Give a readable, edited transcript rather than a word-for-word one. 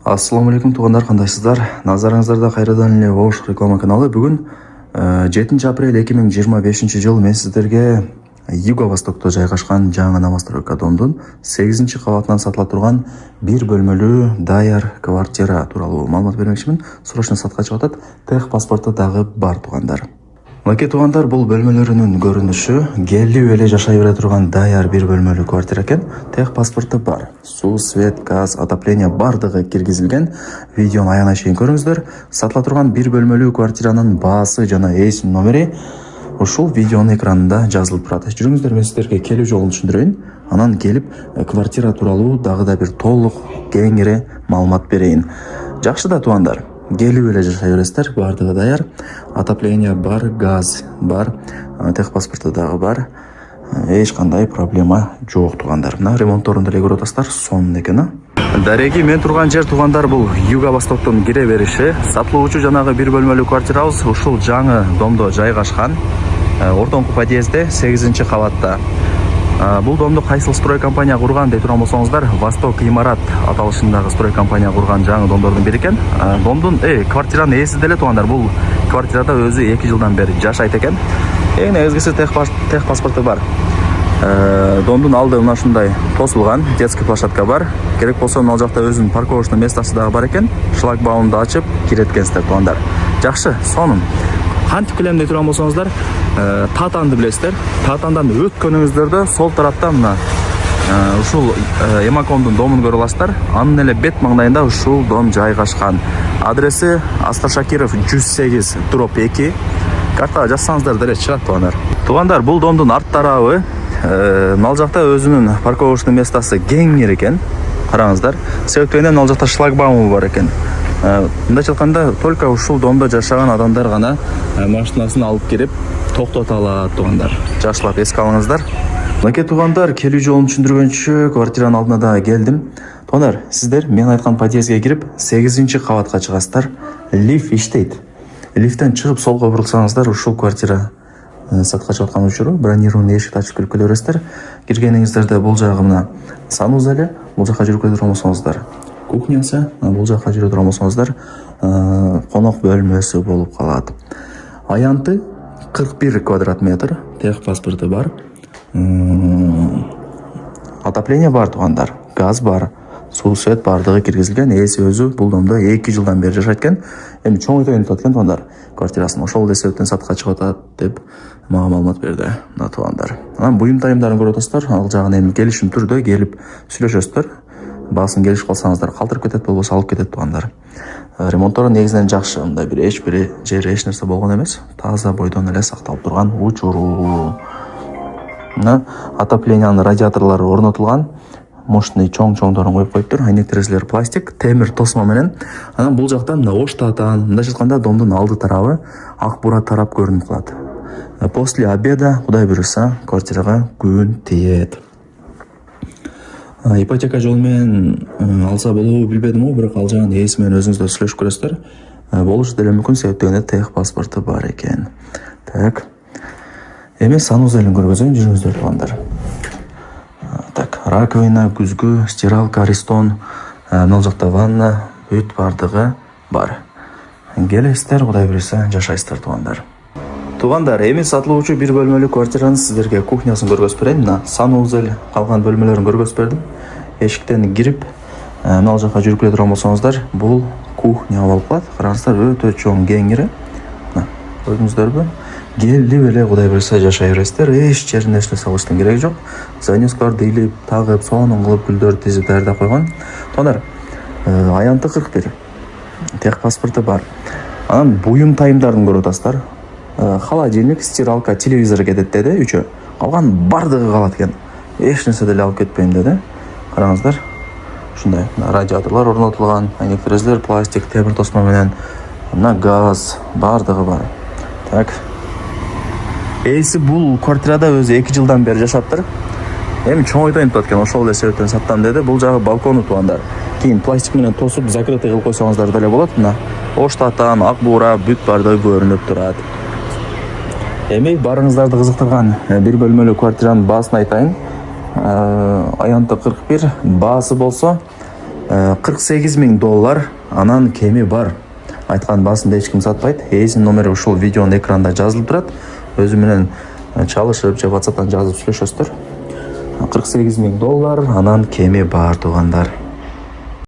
Ассаламу алейкум туугандар, кандайсыздар? Назарыңыздарда кайрадан эле Ош реклама каналы. Бүгүн 7 апрель 2025 жыл мен сиздерге Юго-Востокто жайгашкан жаңы новостройка домдун 8 кабатынан сатыла турган бир бөлмөлүү даяр квартира тууралуу маалымат бермекчимин. Срочно сатка чыгып атат. Тех паспорту дагы бар туугандар. Мынакей туугандар, бул бөлмөлөрүнүн көрүнүшү келип эле жашай бере турган даяр бир бөлмөлүү квартира экен. Тех паспорту бар. Суу, свет, газ, отопление бардыгы киргизилген. Видеону аягына чейин көрүңүздөр. Сатыла турган бир бөлмөлүү квартиранын баасы жана эс номери ушул видеонун экранында жазылып турат. Жүрүңүздөр, мен сиздерге келүү жолун түшүндүрөйүн. Анан келип квартира тууралуу дагы да бир толук кеңири маалымат берейин. Жакшы да туугандар. Келип эле жашай бересиздер, бардыгы даяр. Отопление бар, газ бар, тех паспорту дагы бар. Эч кандай проблема жок туугандар. Мына ремонтторун деле көрүп атасыздар, сонун экен. Дареги, мен турган жер туугандар бул Юго-Востоктун кире бериши. Сатылуучу жанагы бир бөлмөлүү квартирабыз ушул жаңы домдо жайгашкан. Ортоңку подъездде 8 кабатта. Бул домду кайсыл строй компания курган деп турган болсоңуздар, Восток Имарат аталышындагы строй компания курган жаңы домдордун бири экен. Домдун квартиранын ээси деле туугандар, бул квартирада өзү 2 жылдан бери жашайт экен. Эң негизгиси тех паспорту бар. Домдун алды мына ушундай тосулган, детский площадка бар. Керек болсо мына жакта өзүнүн парковочный местосы дагы бар экен. Шлагбаумду ачып киреткенсиздер туугандар. Жакшы, сонун. Кантип келем деп турган болсоңуздар, Татанды билесиздер. Татандан өткөнүңүздөрдө сол тарапта мына ушул Эмакомдун домун көрүп аласыздар. Анын эле бет маңдайында ушул дом жайгашкан. Адреси Аскар Шакиров 108/2. Картага жазсаңыздар деле чыгат туугандар. Туугандар, бул домдун арт тарабы мына жакта өзүнүн парковочный местосы кеңир экен. Караңыздар. Себептен мына жакта шлагбауму бар экен. Мындайча айтканда, только ушул домдо жашаган адамдар гана машинасын алып кирип токтото алат туугандар. Жакшылап эске алыңыздар. Мынакей туугандар, келүү жолун түшүндүргөнчү квартиранын алдына да келдим. Туугандар, сиздер мен айткан подъездге кирип 8 кабатка чыгасыздар. Лифт иштейт. Лифттен чыгып солго бурулсаңыздар, ушул квартира сатка чыгып учуру, бронированный эшикти ачып кирип келесиздер. Киргениңиздерде бул жагы мына санузеле, бул жака жүрүп келе турган болсоңуздар кухнясы, бул жака жүрө турган болсоңуздар конок бөлмөсү болуп калат. Аянты 41 квадрат метр, тех паспорту бар. Отопление бар туугандар, газ бар, суу, свет бардыгы киргизилген. Эси өзү бул домдо 2 жылдан бери жашайт экен. Эми чоңойтойн деп аткан туугандар, квартирасын ошол себептен сатка чыгып атат деп мага маалымат берди мына туугандар. Анан буюм тайымдарын көрүп атасыздар. Ал жагын эми келишим түрдө келип сүйлөшөсүздөр. Баасын келишип калсаңыздар калтырып кетет, болбосо алып кетет туугандар. Ремонттору негизинен жакшы, мындай бир эч бир жери эч нерсе болгон эмес. Таза бойдон эле сакталып турган учуру. Мына отоплениянын радиаторлору орнотулган. Мощный чоң-чоңдорун коюп коюптур. Айнек терезелер пластик, темир тосмо менен. Анан бул жактан мына Ош Татан, мындайча айтканда домдун алды тарабы ак бура тарап көрүнүп калат. После обеда, кудай буюрса, квартирага күн тиет. Ипотека жолу менен алса болобу билбедим, бирок ал жагын ээси менен өзүңүздөр сүйлөшүп көрөсүздөр. Болушу деле мүмкүн, себептен тех паспорту бар экен. Так. Эми санузелин көргөзөйүн, жүрүңүздөр туугандар. Так, раковина, күзгү, стиралка, аристон, мына жакта ванна, бүт бардыгы бар. Келесиздер, кудай буюрса, жашайсыздар туугандар. Туугандар, эми сатылуучу бир бөлмөлүү квартиранын сиздерге кухнясын көргөзүп берейин. Мына санузел, калган бөлмөлөрүн көргөзүп бердим. Эшиктен кирип, мына жака жүрүп келе турган болсоңуздар, бул кухня болуп калат. Караңыздар, өтө чоң, кеңири. Мына, көрдүңүздөрбү? Келип эле кудай буюрса жашай бересиздер. Эч жерине эч нерсе кылыштын кереги жок. Занёскаларды илип, тагып, сонун кылып гүлдөрдү тизип даярдап койгон. Туугандар, аянты 41. Тех паспорту бар. Анан буюм тайымдарын көрүп атасыздар. Холодильник, стиралка, телевизор кетет деди, үчөө. Калган бардыгы калат экен. Эч нерсе деле алып кетпейм деди. Караңыздар. Ушундай радиаторлор орнотулган, айнек терезелер пластик, темир тосмо менен. Мына газ бардыгы бар. Так. Эси бул квартирада өзү 2 жылдан бери жашаптыр. Эми чоңойтойн деп аткан, ошол эле себептен саттам деди. Бул жагы балкону туугандар. Кийин пластик менен тосуп, закрытый кылып койсоңуздар деле болот. Мына Ош Татан, ак бура, бүт бардыгы көрүнүп турат. Эми барыңыздарды кызыктырган бир бөлмөлүү квартиранын баасын айтайын. Аянты 41, баасы болсо $48,000 анан кеми бар. Айткан басында эч ким сатпайт. Ээсинин номери ушул видеонун экранында жазылып турат. Өзү менен чалышып же WhatsApp'тан жазып сүйлөшөсүздөр. $48,000 анан кеми бар туугандар.